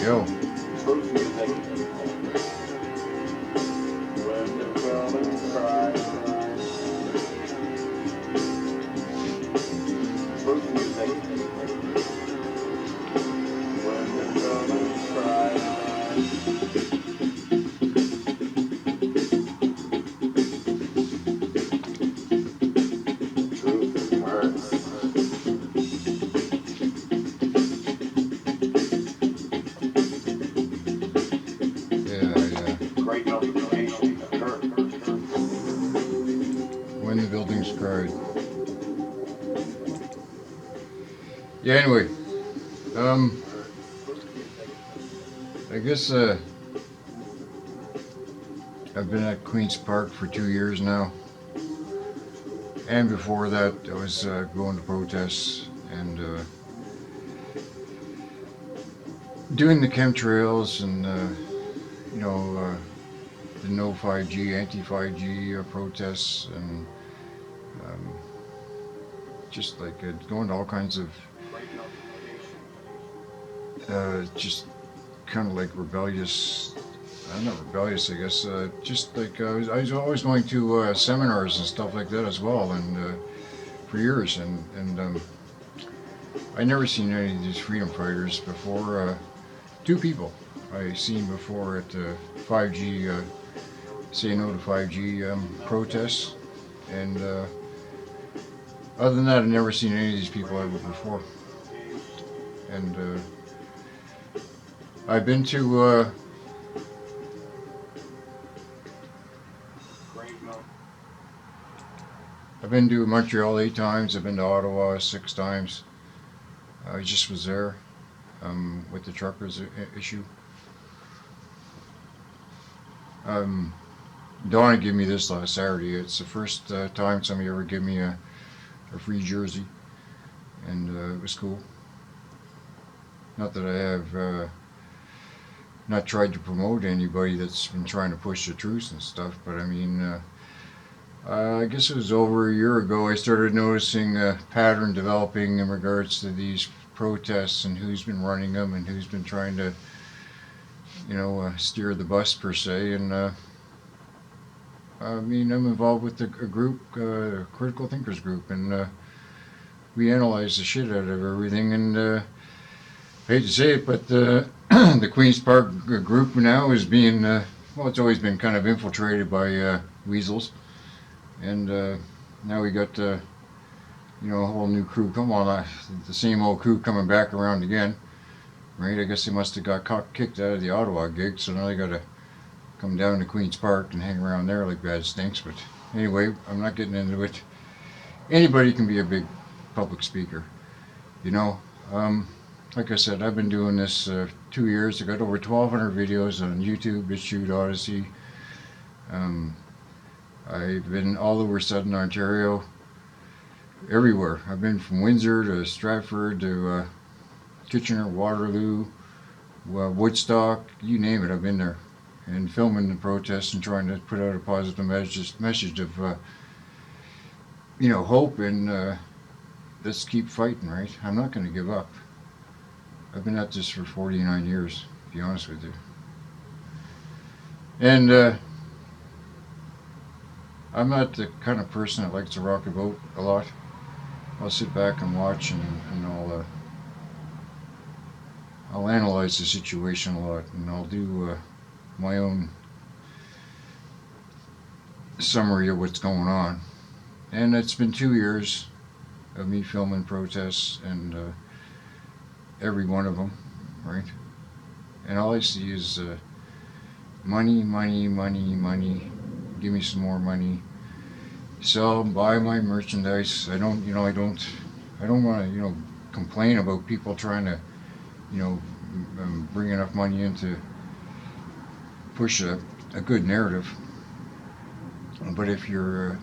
Yo. When the buildings cried. Yeah, anyway, I guess I've been at Queen's Park for 2 years now, and before that I was going to protests and doing the chemtrails and the no 5G, anti-5G protests, and just like going to all kinds of just kind of like rebellious, not rebellious, I guess, just like I was always going to seminars and stuff like that as well, and for years, and I never seen any of these freedom fighters before. Two people I seen before at 5G, say no to 5G protests, and other than that, I've never seen any of these people ever before. And I've been to Montreal 8 times. I've been to Ottawa 6 times. I just was there with the truckers issue. Donna gave me this last Saturday. It's the first time somebody ever gave me a free jersey, and it was cool. Not that I have not tried to promote anybody that's been trying to push the truth and stuff, but I mean, I guess it was over a year ago I started noticing a pattern developing in regards to these protests and who's been running them and who's been trying to, steer the bus per se. And I mean, I'm involved with a group, Critical Thinkers group, and we analyze the shit out of everything. And I hate to say it, but the Queen's Park group now is being, well, it's always been kind of infiltrated by weasels. And now we got, a whole new crew. Come on, the same old crew coming back around again, right? I guess they must have got kicked out of the Ottawa gig, so now they got to come down to Queen's Park and hang around there like bad stinks. But anyway, I'm not getting into it. Anybody can be a big public speaker, Like I said, I've been doing this 2 years. I got over 1,200 videos on YouTube, BitChute, Odyssey. I've been all over Southern Ontario, everywhere. I've been from Windsor to Stratford to Kitchener, Waterloo, Woodstock, you name it, I've been there. And filming the protests and trying to put out a positive message of, hope, and let's keep fighting, right? I'm not going to give up. I've been at this for 49 years, to be honest with you. And I'm not the kind of person that likes to rock a boat a lot. I'll sit back and watch, and I'll analyze the situation a lot, and I'll do my own summary of what's going on. And it's been 2 years of me filming protests, and every one of them, right? And all I see is money, money, money, money. Give me some more money. Sell, buy my merchandise. I don't want to, complain about people trying to, bring enough money in to push a good narrative. But if your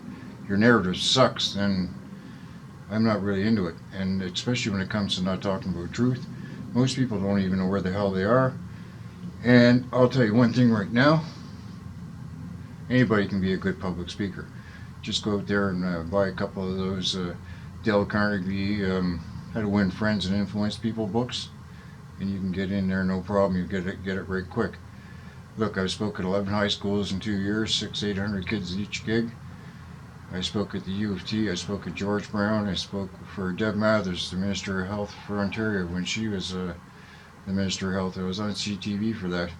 narrative sucks, then I'm not really into it. And especially when it comes to not talking about truth, most people don't even know where the hell they are. And I'll tell you one thing right now. Anybody can be a good public speaker. Just go out there and buy a couple of those Dale Carnegie How to Win Friends and Influence People books, and you can get in there no problem. You get it right quick. Look, I spoke at 11 high schools in 2 years, 800 kids at each gig. I spoke at the U of T. I spoke at George Brown. I spoke for Deb Mathers, the Minister of Health for Ontario, when she was the Minister of Health. I was on CTV for that.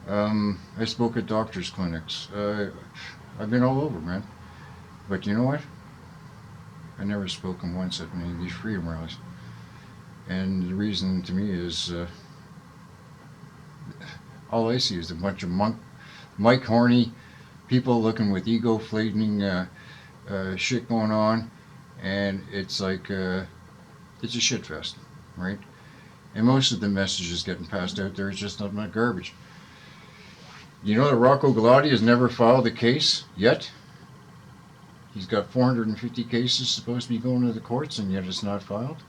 I spoke at doctors' clinics. I've been all over, man. But you know what? I never spoken once at any of these freedom rallies. And the reason to me is all I see is a bunch of Mike Horny people looking with ego-flating shit going on, and it's like it's a shit fest, right? And most of the messages getting passed out there is just nothing but garbage. You know that Rocco Galati has never filed a case yet? He's got 450 cases supposed to be going to the courts, and yet it's not filed?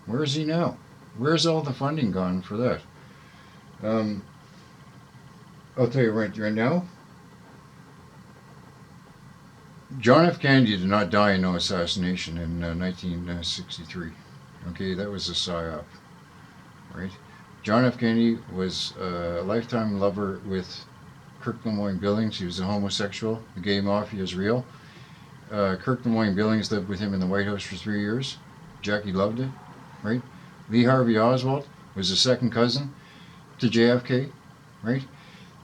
Where is he now? Where's all the funding gone for that? I'll tell you right now, John F. Kennedy did not die in no assassination in 1963. Okay, that was a psyop, right? John F. Kennedy was a lifetime lover with Kirk Lemoyne Billings. He was a homosexual. The gay mafia is real. Kirk Lemoyne Billings lived with him in the White House for 3 years. Jackie loved it, right? Lee Harvey Oswald was a second cousin to JFK, right?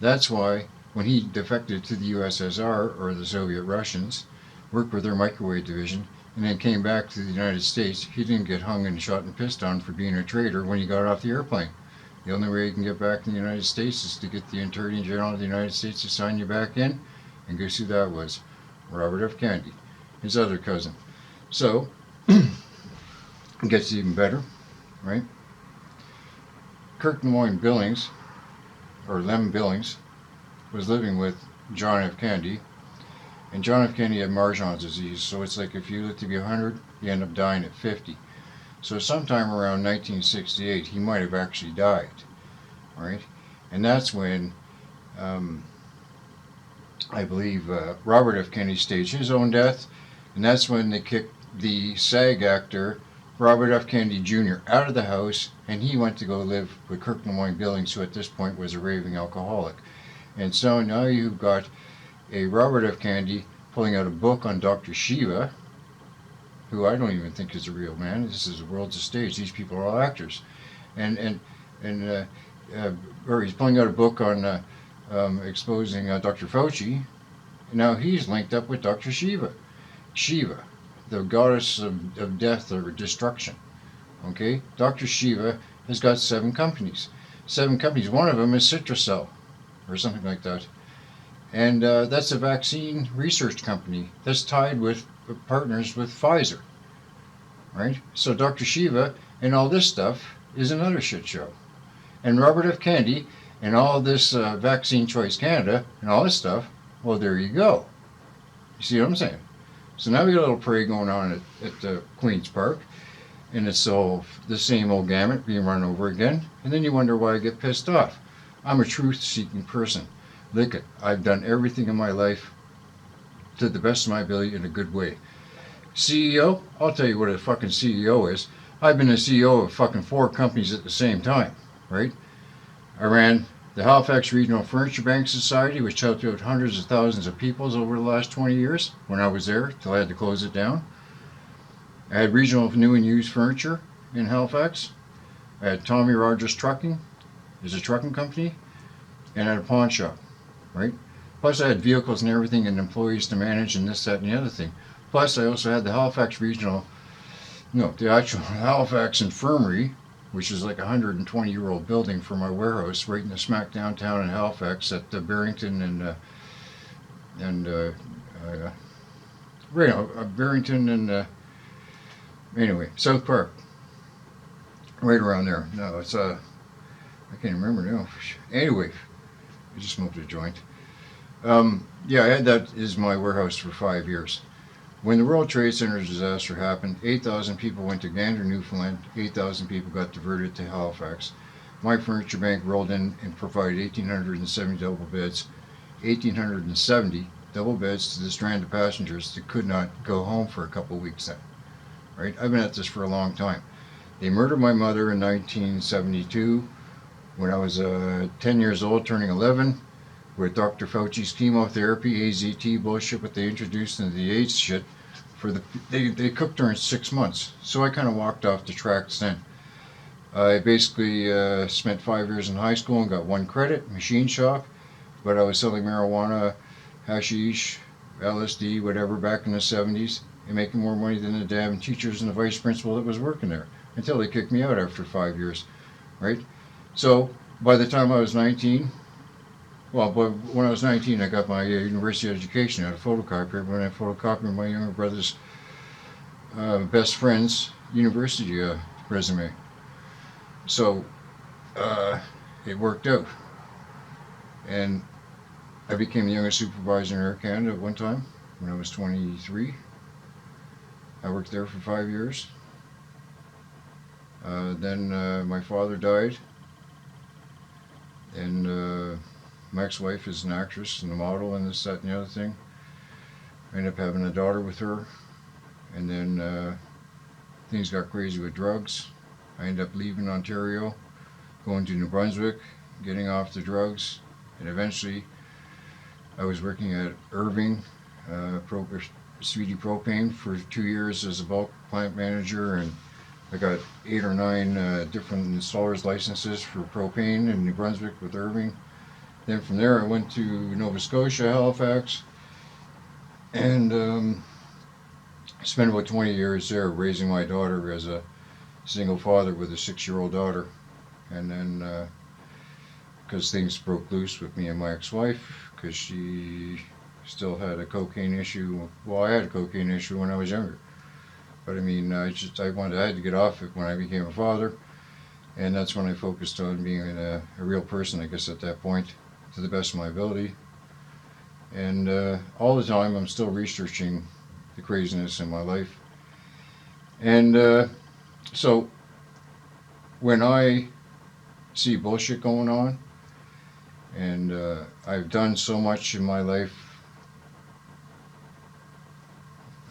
That's why when he defected to the USSR, or the Soviet Russians, worked with their microwave division, and then came back to the United States, he didn't get hung and shot and pissed on for being a traitor when he got off the airplane. The only way you can get back in the United States is to get the Attorney General of the United States to sign you back in, and guess who that was? Robert F. Kennedy, his other cousin. So, it gets even better, right? Kirk Lemoyne Billings, or Lem Billings, was living with John F. Kennedy, and John F. Kennedy had Marjan's disease, so it's like if you live to be 100, you end up dying at 50. So sometime around 1968, he might have actually died, right? And that's when, I believe, Robert F. Kennedy staged his own death, and that's when they kicked the SAG actor, Robert F. Kennedy Jr., out of the house, and he went to go live with Kirk Lemoyne Billings, who at this point was a raving alcoholic. And so now you've got a Robert F. Kennedy pulling out a book on Dr. Shiva, who I don't even think is a real man. This is the world's a stage. These people are all actors. Or he's pulling out a book on exposing Dr. Fauci. Now he's linked up with Dr. Shiva. Shiva, the goddess of death or destruction. Okay? Dr. Shiva has got 7 companies. 7 companies. One of them is Citracell, or something like that. And that's a vaccine research company that's tied with partners with Pfizer, right? So Dr. Shiva and all this stuff is another shit show. And Robert F. Kennedy and all this Vaccine Choice Canada and all this stuff, well, there you go. You see what I'm saying? So now we got a little parade going on at Queen's Park, and it's all the same old gamut being run over again, and then you wonder why I get pissed off. I'm a truth-seeking person. Look, I've done everything in my life to the best of my ability in a good way. CEO? I'll tell you what a fucking CEO is. I've been a CEO of fucking 4 companies at the same time, right? I ran the Halifax Regional Furniture Bank Society, which helped out hundreds of thousands of people over the last 20 years when I was there, till I had to close it down. I had Regional New and Used Furniture in Halifax. I had Tommy Rodgers Trucking, is a trucking company, and I had a pawn shop, right? Plus I had vehicles and everything and employees to manage and this, that, and the other thing. Plus I also had the Halifax the actual Halifax Infirmary, which is like a 120-year-old building for my warehouse right in the smack downtown in Halifax at Barrington Barrington and anyway, South Park, right around there. No, it's I can't remember now. Anyway, I just smoked a joint. Yeah, I had that as my warehouse for 5 years. When the World Trade Center disaster happened, 8,000 people went to Gander, Newfoundland. 8,000 people got diverted to Halifax. My furniture bank rolled in and provided 1,870 double beds. 1,870 double beds to the stranded passengers that could not go home for a couple of weeks then. Right? I've been at this for a long time. They murdered my mother in 1972 when I was 10 years old, turning 11, with Dr. Fauci's chemotherapy, AZT bullshit, what they introduced into the AIDS shit. They cooked her in 6 months. So I kind of walked off the tracks then. I basically spent 5 years in high school and got one credit, machine shop, but I was selling marijuana, hashish, LSD, whatever, back in the 70s, and making more money than the damn teachers and the vice principal that was working there, until they kicked me out after 5 years, right? So by the time I was 19, but when I was 19, I got my university education at a photocopier, when I photocopied my younger brother's best friend's university resume. So it worked out. And I became the youngest supervisor in Air Canada at one time when I was 23. I worked there for 5 years. Then my father died, and my ex-wife is an actress and a model and this, that, and the other thing. I ended up having a daughter with her, and then things got crazy with drugs. I ended up leaving Ontario, going to New Brunswick, getting off the drugs, and eventually I was working at Irving, Sweetie Propane, for 2 years as a bulk plant manager, and I got 8 or 9 different installers licenses for propane in New Brunswick with Irving. Then from there I went to Nova Scotia, Halifax, and spent about 20 years there raising my daughter as a single father with a 6-year-old daughter. And then because things broke loose with me and my ex-wife, because she still had a cocaine issue. Well, I had a cocaine issue when I was younger, but I mean, I had to get off it when I became a father, and that's when I focused on being a real person, I guess, at that point, to the best of my ability. And all the time I'm still researching the craziness in my life. And so when I see bullshit going on, and I've done so much in my life,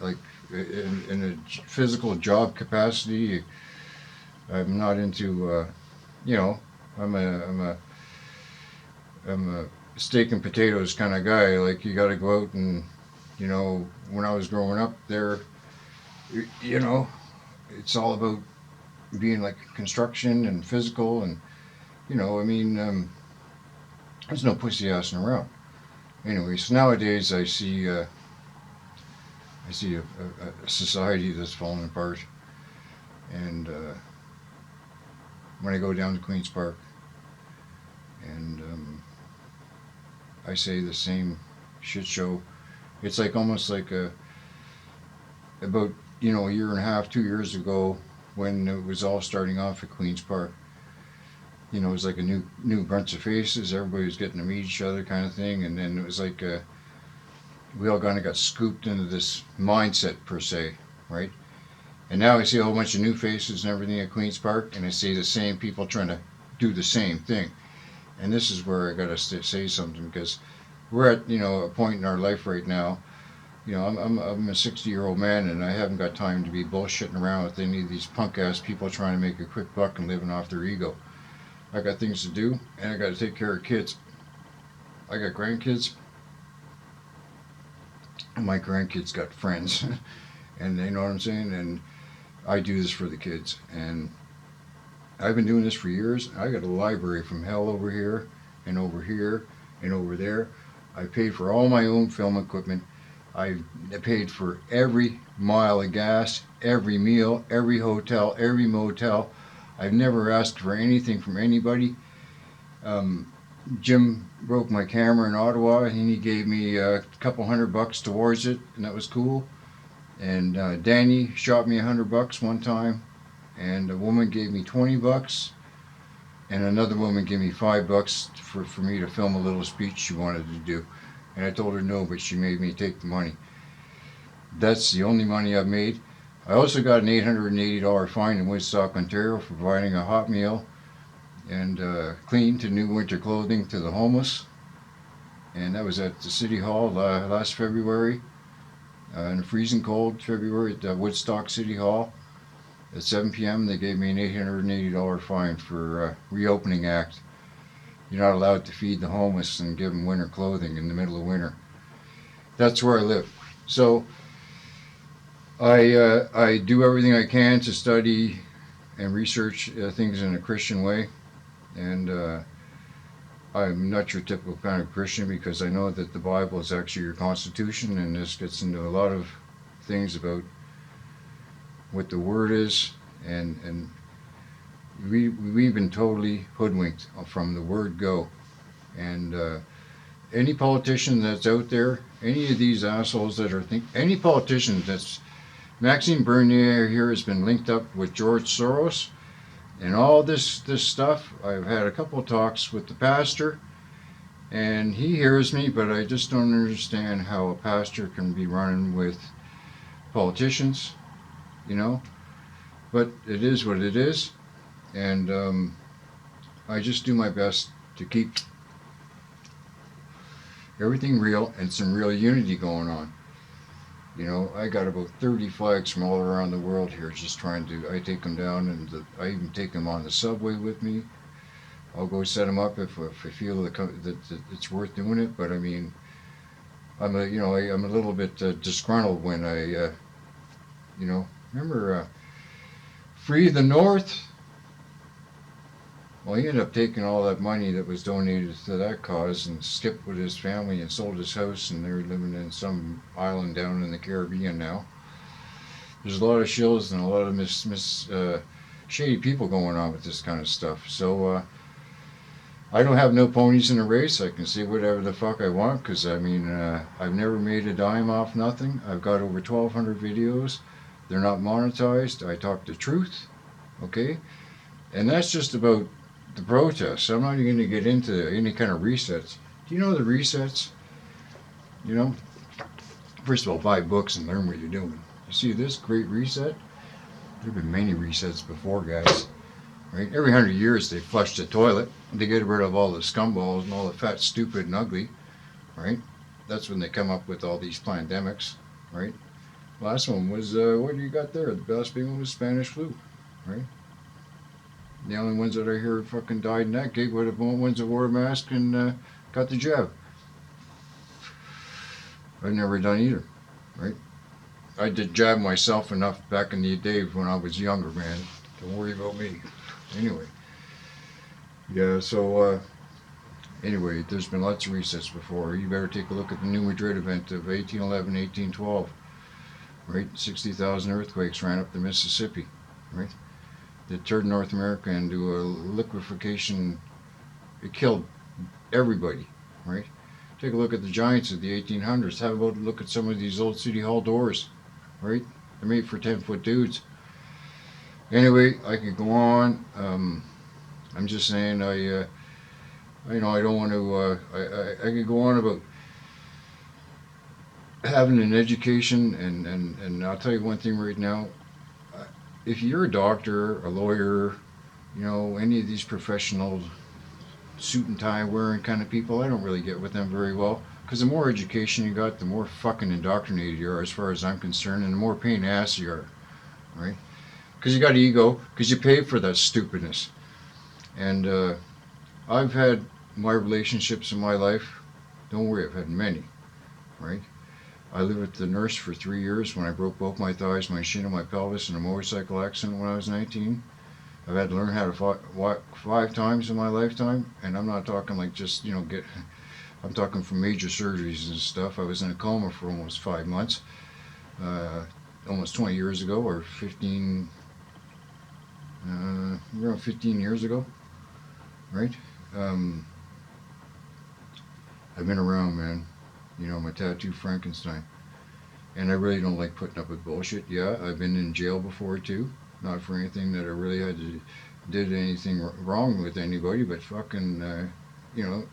like in a physical job capacity. I'm not into, I'm a steak and potatoes kind of guy. Like, you got to go out and, when I was growing up there, it's all about being like construction and physical, and there's no pussy assing around. Anyways, nowadays I see a society that's falling apart, and when I go down to Queen's Park, and I say the same shit show. It's like almost like about a year and a half, 2 years ago, when it was all starting off at Queen's Park. It was like a new bunch of faces. Everybody was getting to meet each other, kind of thing, and then it was like we all kind of got scooped into this mindset, per se, right? And now I see a whole bunch of new faces and everything at Queen's Park, and I see the same people trying to do the same thing. And this is where I gotta say something, because we're at a point in our life right now. I'm a 60-year-old man, and I haven't got time to be bullshitting around with any of these punk ass people trying to make a quick buck and living off their ego. I got things to do, and I got to take care of kids. I got grandkids, and my grandkids got friends, and they know what I'm saying. And I do this for the kids, and I've been doing this for years. I got a library from hell over here, and over here, and over there. I paid for all my own film equipment. I paid for every mile of gas, every meal, every hotel, every motel. I've never asked for anything from anybody. Jim broke my camera in Ottawa, and he gave me a couple $100 towards it, and that was cool. And Danny shot me $100 one time, and a woman gave me $20, and another woman gave me $5 for me to film a little speech she wanted to do. And I told her no, but she made me take the money. That's the only money I've made. I also got an $880 fine in Woodstock, Ontario, for providing a hot meal and clean to new winter clothing to the homeless. And that was at the City Hall last February, in a freezing cold February at Woodstock City Hall. At 7 p.m., they gave me an $880 fine for reopening act. You're not allowed to feed the homeless and give them winter clothing in the middle of winter. That's where I live. So I do everything I can to study and research things in a Christian way, and I'm not your typical kind of Christian because I know that the Bible is actually your constitution, and this gets into a lot of things about what the Word is, and we've been totally hoodwinked from the word go. And any politician that's out there, any of these assholes that are any politician that's Maxime Bernier here has been linked up with George Soros and all this stuff. I've had a couple of talks with the pastor, and he hears me, but I just don't understand how a pastor can be running with politicians, you know. But it is what it is, and I just do my best to keep everything real and some real unity going on. You know, I got about 30 flags from all around the world here just trying to, I take them down, and I even take them on the subway with me. I'll go set them up if I feel that it's worth doing it. But I mean, I'm a little bit disgruntled when remember Free the North? Well, he ended up taking all that money that was donated to that cause and skipped with his family and sold his house, and they're living in some island down in the Caribbean now. There's a lot of shills and a lot of shady people going on with this kind of stuff. So I don't have no ponies in the race. I can say whatever the fuck I want because, I mean, I've never made a dime off nothing. I've got over 1,200 videos. They're not monetized. I talk the truth, okay? And that's just about the protests. I'm not even going to get into any kind of resets. Do you know the resets? You know, first of all, buy books and learn what you're doing. You see this great reset? There have been many resets before, guys. Right? Every 100 years they flush the toilet. They get rid of all the scumballs and all the fat, stupid, and ugly. Right? That's when they come up with all these pandemics. Right? Last one was, what do you got there? The last big one was Spanish flu. Right? The only ones that I hear fucking died in that gig were the ones that wore a mask and got the jab. I've never done either, right? I did jab myself enough back in the day when I was younger, man. Don't worry about me. Anyway. Yeah, so, anyway, there's been lots of resets before. You better take a look at the New Madrid event of 1811, 1812, right? 60,000 earthquakes ran up the Mississippi, right? That turned North America into a liquefaction. It killed everybody, right? Take a look at the giants of the 1800s. Have a look at some of these old city hall doors, right? They're made for 10-foot dudes. Anyway, I could go on. I'm just saying, I don't want to. I could go on about having an education, and I'll tell you one thing right now. If you're a doctor, a lawyer, you know, any of these professional suit and tie wearing kind of people, I don't really get with them very well. Because the more education you got, the more fucking indoctrinated you are, as far as I'm concerned, and the more pain in the ass you are, right? Because you got ego, because you pay for that stupidness. And I've had my relationships in my life. Don't worry, I've had many, right? I lived with the nurse for 3 years when I broke both my thighs, my shin, and my pelvis in a motorcycle accident when I was 19. I've had to learn how to walk 5 times in my lifetime, and I'm not talking like just, I'm talking from major surgeries and stuff. I was in a coma for almost 5 months, almost 20 years ago, or 15, around 15 years ago, right? I've been around, man. You know, my tattoo Frankenstein. And I really don't like putting up with bullshit. Yeah, I've been in jail before too. Not for anything that I really did anything wrong with anybody, but fucking,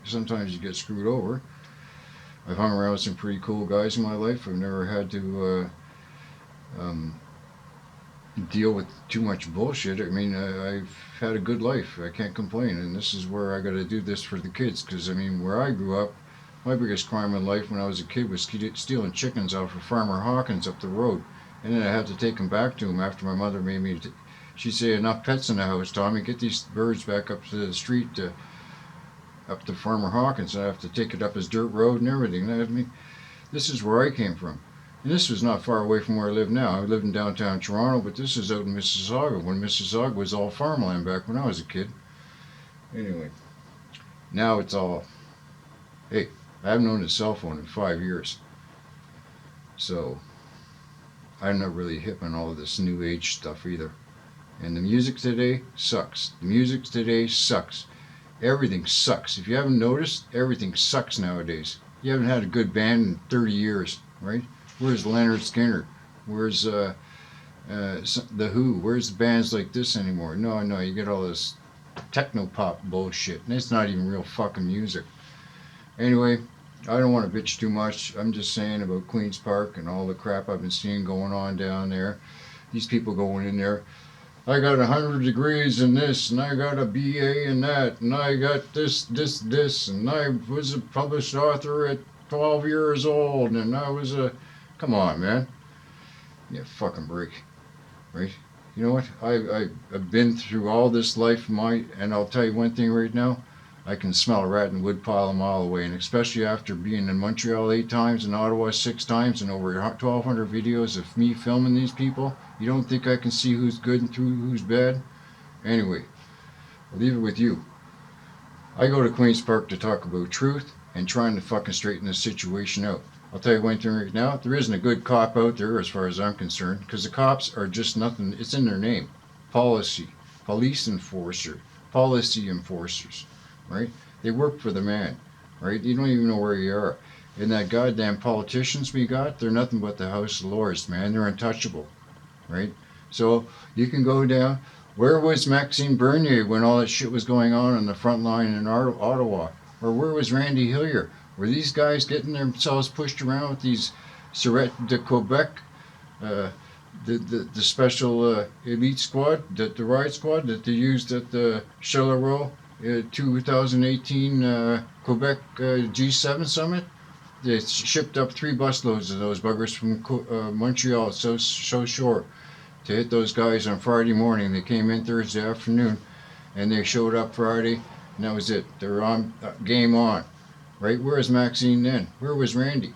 sometimes you get screwed over. I've hung around with some pretty cool guys in my life. I've never had to deal with too much bullshit. I mean, I've had a good life. I can't complain. And this is where I got to do this for the kids. Because, I mean, where I grew up, my biggest crime in life when I was a kid was stealing chickens off of Farmer Hawkins up the road. And then I had to take them back to him after my mother made me She'd say, enough pets in the house, Tommy. Get these birds back up to the street, up to Farmer Hawkins. I have to take it up his dirt road and everything. I mean, this is where I came from. And this was not far away from where I live now. I live in downtown Toronto, but this is out in Mississauga, when Mississauga was all farmland back when I was a kid. Anyway, now it's all, hey, I haven't owned a cell phone in 5 years. So, I'm not really hip on all of this new age stuff either. And the music today sucks. The music today sucks. Everything sucks. If you haven't noticed, everything sucks nowadays. You haven't had a good band in 30 years, right? Where's Leonard Skinner? Where's The Who? Where's the bands like this anymore? No, you get all this techno-pop bullshit, and it's not even real fucking music. Anyway, I don't want to bitch too much. I'm just saying about Queen's Park and all the crap I've been seeing going on down there. These people going in there, I got 100 degrees in this, and I got a BA in that, and I got this, and I was a published author at 12 years old, and I was a... Come on, man. Yeah, fucking break. Right? You know what? I've been through all this life, and I'll tell you one thing right now. I can smell a rat in the woodpile a mile away, and especially after being in Montreal 8 times and Ottawa 6 times and over 1,200 videos of me filming these people, you don't think I can see who's good and through who's bad? Anyway, I'll leave it with you. I go to Queen's Park to talk about truth and trying to fucking straighten this situation out. I'll tell you one thing right now, there isn't a good cop out there as far as I'm concerned, because the cops are just nothing, it's in their name. Policy, police enforcer, policy enforcers, right? They work for the man, right? You don't even know where you are. And that goddamn politicians we got, they're nothing but the House of Lords, man. They're untouchable, right? So you can go down, where was Maxime Bernier when all that shit was going on the front line in Ottawa? Or where was Randy Hillier? Were these guys getting themselves pushed around with these Surette de Quebec, the special elite squad, the riot squad that they used at the Charleroi 2018 Quebec G7 summit? They shipped up 3 busloads of those buggers from Montreal, so short, to hit those guys on Friday morning. They came in Thursday afternoon, and they showed up Friday, and that was it. They were on, game on. Right? Where was Maxine then? Where was Randy?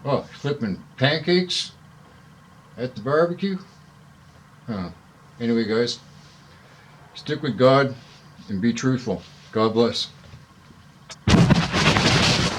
Oh, flipping pancakes at the barbecue? Huh. Anyway, guys, stick with God and be truthful. God bless.